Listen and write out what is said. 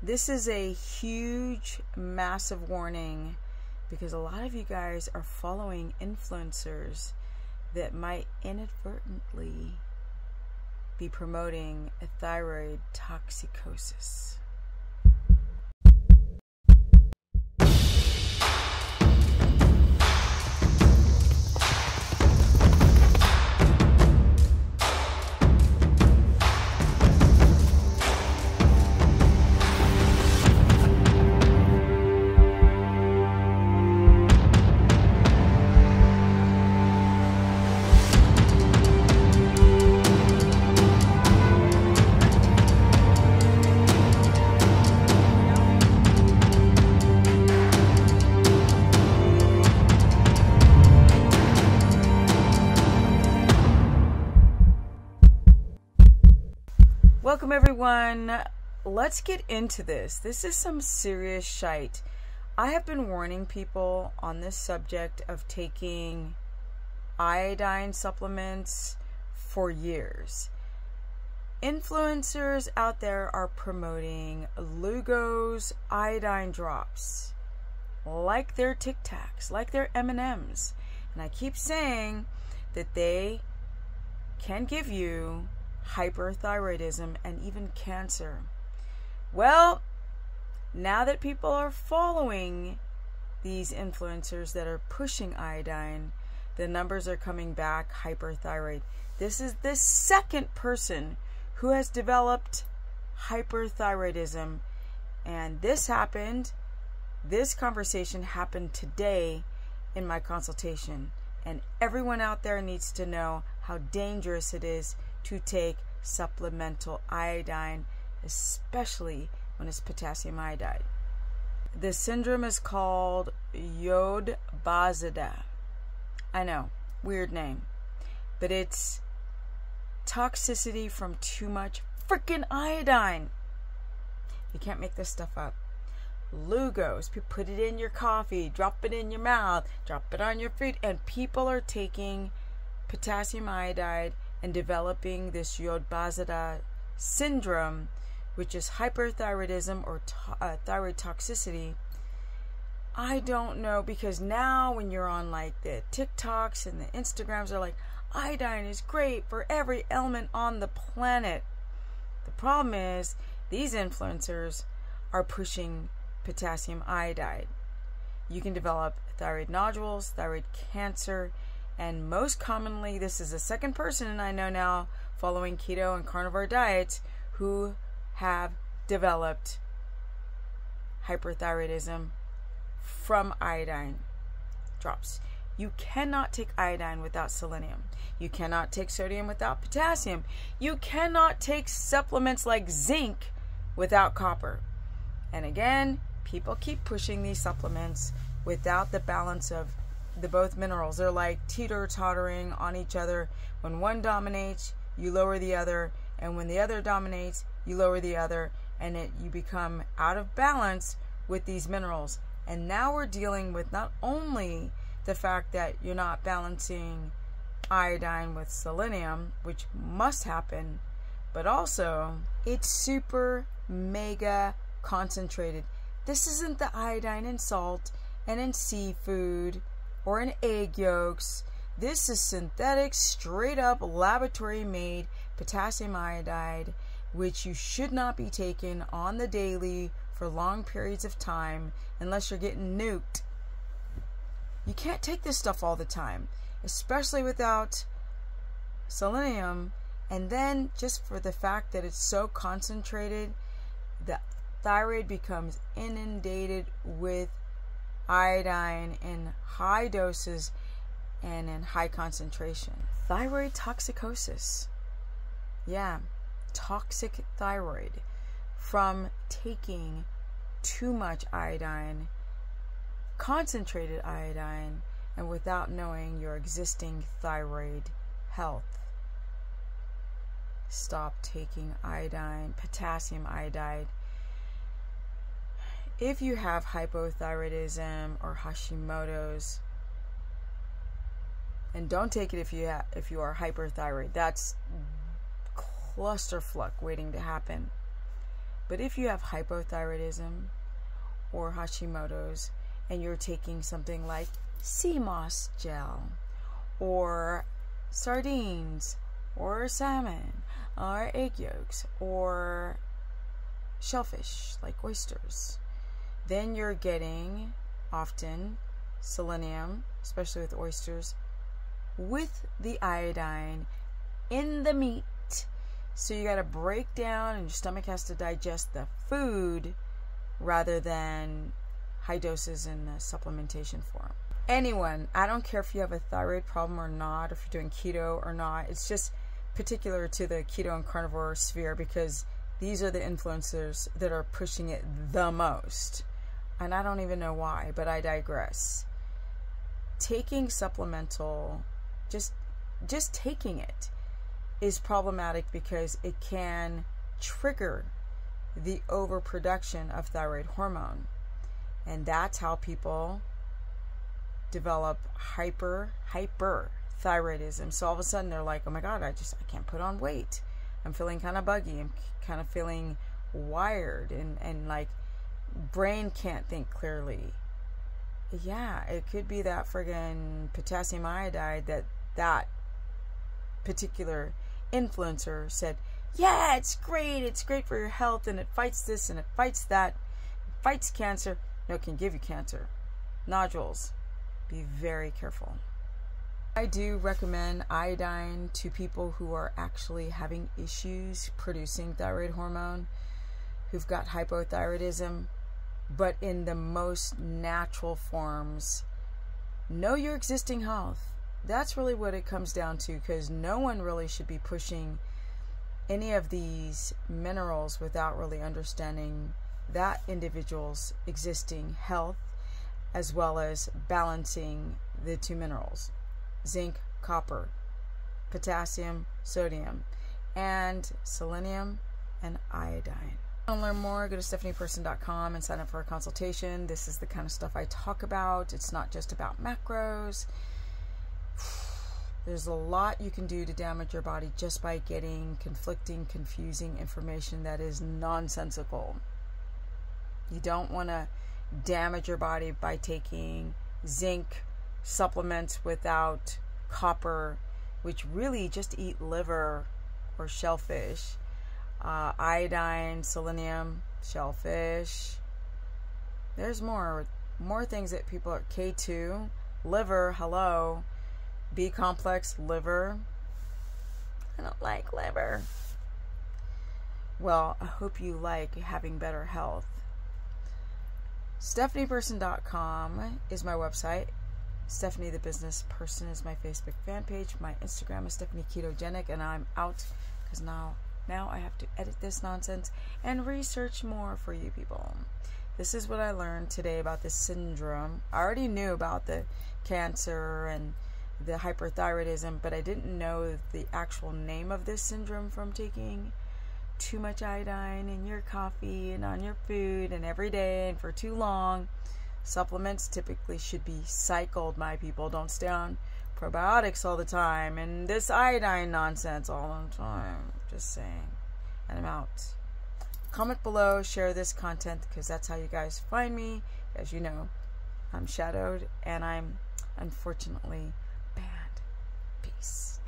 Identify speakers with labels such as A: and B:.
A: This is a huge, massive warning because a lot of you guys are following influencers that might inadvertently be promoting a thyroid toxicosis. Welcome everyone. Let's get into this. This is some serious shite. I have been warning people on this subject of taking iodine supplements for years. Influencers out there are promoting Lugos iodine drops like they're Tic Tacs, like they're M&Ms. And I keep saying that they can give you hyperthyroidism and even cancer. Well, now that people are following these influencers that are pushing iodine, the numbers are coming back hyperthyroid. This is the second person who has developed hyperthyroidism, and this conversation happened today in my consultation, and everyone out there needs to know how dangerous it is to take supplemental iodine, especially when it's potassium iodide. The syndrome is called IODINE. I know, weird name, but it's toxicity from too much freaking iodine. You can't make this stuff up. Lugos, put it in your coffee, drop it in your mouth, drop it on your food, and people are taking potassium iodide and developing this IODINE syndrome, which is hyperthyroidism or thyroid toxicity. I don't know, because now when you're on like the TikToks and the Instagrams are like, iodine is great for every ailment on the planet. The problem is these influencers are pushing potassium iodide. You can develop thyroid nodules, thyroid cancer, and most commonly, this is the second person I know now following keto and carnivore diets who have developed hyperthyroidism from iodine drops. You cannot take iodine without selenium. You cannot take sodium without potassium. You cannot take supplements like zinc without copper. And again, people keep pushing these supplements without the balance of the both minerals. They're like teeter-tottering on each other. When one dominates, you lower the other, and when the other dominates, you lower the other, and you become out of balance with these minerals. And now we're dealing with not only the fact that you're not balancing iodine with selenium, which must happen, but also it's super mega concentrated. This isn't the iodine in salt and in seafood or in egg yolks. This is synthetic, straight up laboratory made potassium iodide, which you should not be taking on the daily for long periods of time unless you're getting nuked. You can't take this stuff all the time, especially without selenium. And then just for the fact that it's so concentrated, the thyroid becomes inundated with iodine in high doses and in high concentration. Thyroid toxicosis. Yeah, toxic thyroid from taking too much iodine, concentrated iodine, and without knowing your existing thyroid health. Stop taking iodine, potassium iodide. If you have hypothyroidism or Hashimoto's, and don't take it if you are hyperthyroid. That's clusterfuck waiting to happen. But if you have hypothyroidism or Hashimoto's and you're taking something like sea moss gel or sardines or salmon or egg yolks or shellfish like oysters, then you're getting often selenium, especially with oysters, with the iodine in the meat. So you got to break down, and your stomach has to digest the food rather than high doses in the supplementation form. Anyone, I don't care if you have a thyroid problem or not, if you're doing keto or not, it's just particular to the keto and carnivore sphere because these are the influencers that are pushing it the most. And I don't even know why, but I digress. Taking supplemental, just taking it is problematic because it can trigger the overproduction of thyroid hormone. And that's how people develop hyperthyroidism. So all of a sudden they're like, oh my God, I can't put on weight. I'm feeling kind of buggy. I'm kind of feeling wired and like brain can't think clearly. Yeah, it could be that friggin' potassium iodide that particular influencer said, yeah, it's great for your health, and it fights this and it fights that, it fights cancer. No, it can give you cancer. Nodules. Be very careful. I do recommend iodine to people who are actually having issues producing thyroid hormone, who've got hypothyroidism, but in the most natural forms. Know your existing health. That's really what it comes down to, because no one really should be pushing any of these minerals without really understanding that individual's existing health, as well as balancing the two minerals: zinc, copper, potassium, sodium, and selenium and iodine. If you want to learn more, go to stephanieperson.com and sign up for a consultation. This is the kind of stuff I talk about. It's not just about macros. There's a lot you can do to damage your body just by getting conflicting, confusing information that is nonsensical. You don't want to damage your body by taking zinc supplements without copper, which really just eat liver or shellfish. Iodine, selenium, shellfish. There's more things that people are. K2, liver, hello. B complex, liver. I don't like liver. Well, I hope you like having better health. StephaniePerson.com is my website. Stephanie the Business Person is my Facebook fan page. My Instagram is Stephanie Ketogenic, and I'm out because now I have to edit this nonsense and research more for you people. This is what I learned today about this syndrome. I already knew about the cancer and the hyperthyroidism, but I didn't know the actual name of this syndrome from taking too much iodine in your coffee and on your food and every day and for too long. Supplements typically should be cycled, my people. Don't stay on probiotics all the time and this iodine nonsense all the time. Just saying. And I'm out. Comment below, share this content, because that's how you guys find me. As you know, I'm shadowed and I'm unfortunately banned. Peace.